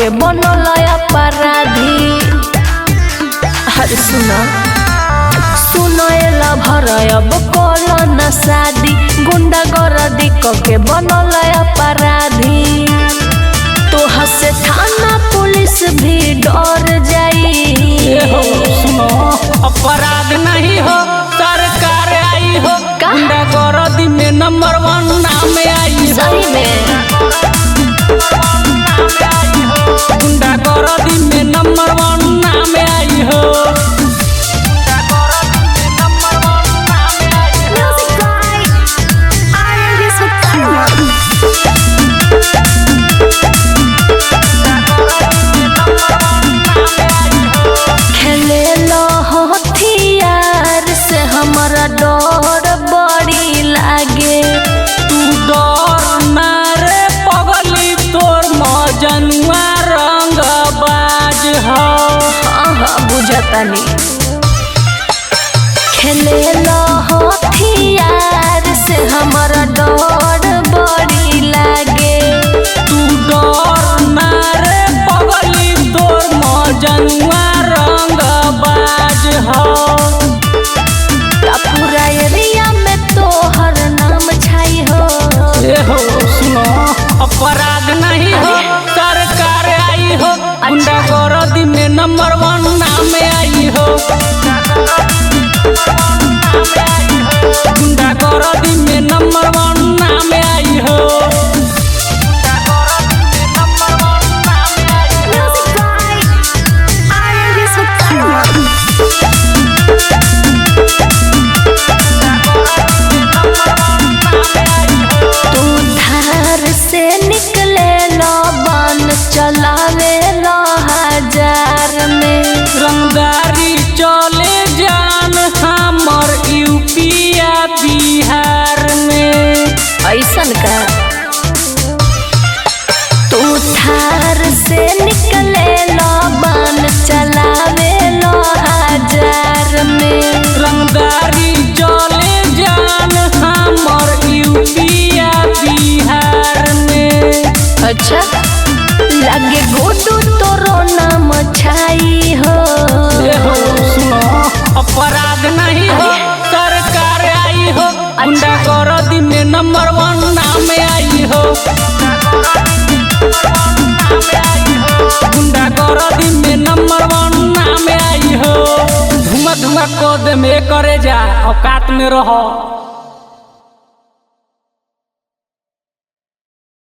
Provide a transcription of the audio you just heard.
के बनल अपराधी। अरे सुनो एला भर अब कलो न शादी, गुंडा गर्दी के बनल अपराधी। तोह से थाना पुलिस भी डर जाई। सुनो अपराध नहीं हो सरकार आई हो, गुंडा गर्दी में नंबर 1 नाम आई हो। सही में गुंडा गर्दी में नंबर 1 नाम आई हो। हमारा डर बड़ी लागे। तू डर ना रे पगली, तोर मजनुआ रंग बाज हो। हाँ बुझतानी। खेले हथियार से हमारा डर बड़ी लागे। तू डर ना रे पगली, तोर मजनुआ रंग बाज हो। पूरा एरिया में तोहर नाम छाई हो। सुनो अपराध नहीं हो सरकार आई हो, गुंडा गर्दी में नंबर 1 नाम आई हो। गुंडा गर्दी में नंबर 1 नाम आई हो। से निकले लो बान चलावे लो हजार में। रंगदारी चले जान हमर यूपिया बिहार में। ऐसन का तू थार से निकले लो बान चलावे लो हजार में। रंगदारी चले जान हमर यूपिया बिहार में। अच्छा लगे गुड्डू तोरो नाम छाई हो। सुनो अपराध नहीं हो सरकार आई हो, गुंडा गर्दी में नंबर 1 नाम आई हो। गुंडा गर्दी में नंबर 1 नाम आई हो। धुआं धुआं कद में करे जा औकात में रहो।